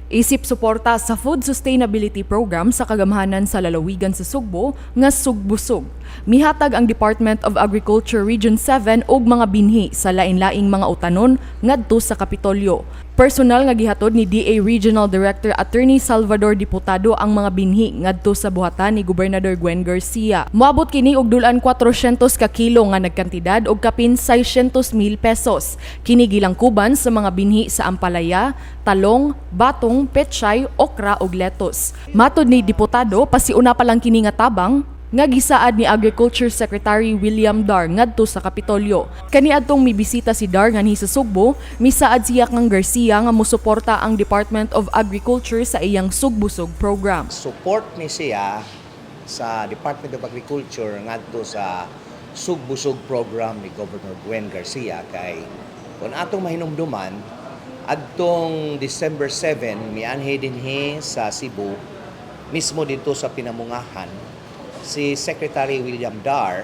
Isip suporta sa Food Sustainability Program sa kagamhanan sa lalawigan sa Sugbo nga Sugbusog. Mihatag ang Department of Agriculture Region 7 og mga binhi sa lain-laing mga utanon ngadto sa Kapitolyo. Personal nga gihatod ni DA Regional Director Attorney Salvador Diputado ang mga binhi ngadto sa buhatan ni Gobernador Gwen Garcia. Moabot kini og dulan 400 ka kilo nga nagkantidad og kapin 600,000 pesos. Kini gilangkuban sa mga binhi sa ampalaya, talong, batong, pechay, okra ug lettuce. Matod ni Diputado, pasiuna pa lang kini nga tabang nga gisaad ni Agriculture Secretary William Dar ngadto sa Kapitolyo. Kaniadtong mibisita si Dar nganhi sa Sugbo, misaad siya kang Garcia nga mosuporta ang Department of Agriculture sa iyang Sugbusog program. Support ni siya sa Department of Agriculture ngadto sa Sugbusog program ni Governor Gwen Garcia kay kung atong mahinumduman adtong December 7 mianhi dinhi sa Cebu mismo dito sa pinamungahan si Secretary William Dar.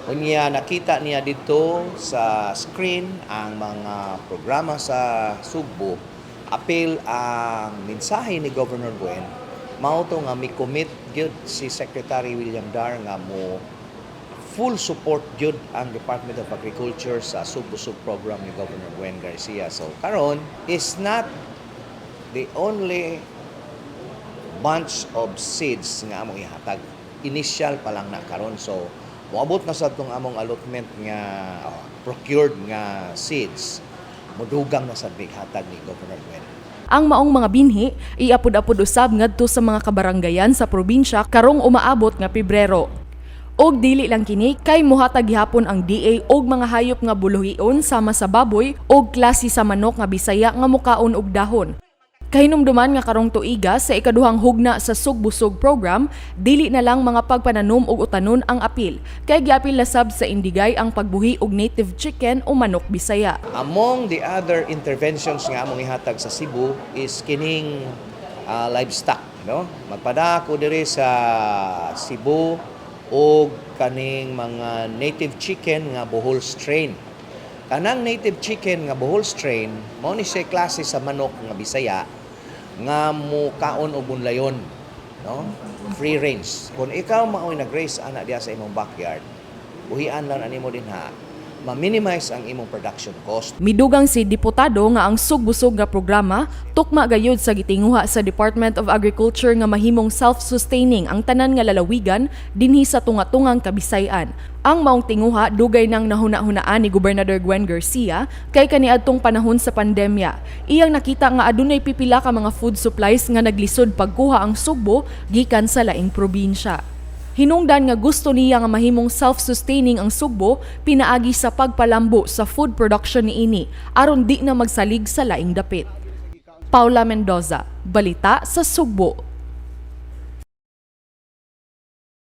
Unya nakita niya dito sa screen ang mga programa sa Sugbo. Apil ang mensahe ni Governor Gwen mao to nga mi-commit gyud si Secretary William Dar nga mo full support gyud ang Department of Agriculture sa Sugbusog program ni Governor Gwen Garcia. So karon is not the only bunch of seeds nga among ihatag. Initial pa lang na karon, so moabot na sa itong among allotment nga procured nga seeds, mudugang na sa bighatag ni Governor Gwen. Ang maong mga binhi iapod-apod usab ngadto sa mga kabaranggayan sa probinsya karong umaabot nga Pebrero. Og dili lang kini kay mohatag gihapon ang DA og mga hayop nga buluhion sama sa baboy og klase sa manok nga Bisaya nga mukaon og dahon. Kahinumduman nga karong tuiga sa ikaduhang hugna sa Sugbusog program, dili na lang mga pagpananom og utanon ang apil, kay giapil lasab sa indigay ang pagbuhi og native chicken o manok Bisaya. Among the other interventions nga among ihatag sa Cebu is kining livestock, no? Magpadako diri sa Cebu og kaning mga native chicken nga Bohol strain. Kanang native chicken nga Bohol strain mao ni siya klase sa manok nga Bisaya nga mukaon og bunlayon, no? Free range. Kung ikaw maoy nag-raise ana diha sa imong backyard, buhian lang animo dinha, ma-minimize ang imong production cost. Midugang si Diputado nga ang Sugbusog nga programa tukma gayud sa gitinguha sa Department of Agriculture nga mahimong self-sustaining ang tanan nga lalawigan dinhi sa tunga-tungang Kabisay-an. Ang maong tinguha dugay nang nahuna-hunaan ni Gobernador Gwen Garcia kay kaniadtong panahon sa pandemya. Iyang nakita nga adunay pipila ka mga food supplies nga naglisod pagkuha ang Sugbo gikan sa laing probinsya. Hinungdan nga gusto niya nga mahimong self-sustaining ang Sugbo pinaagi sa pagpalambo sa food production niini aron di na magsalig sa laing dapit. Paula Mendoza, Balita sa Sugbo.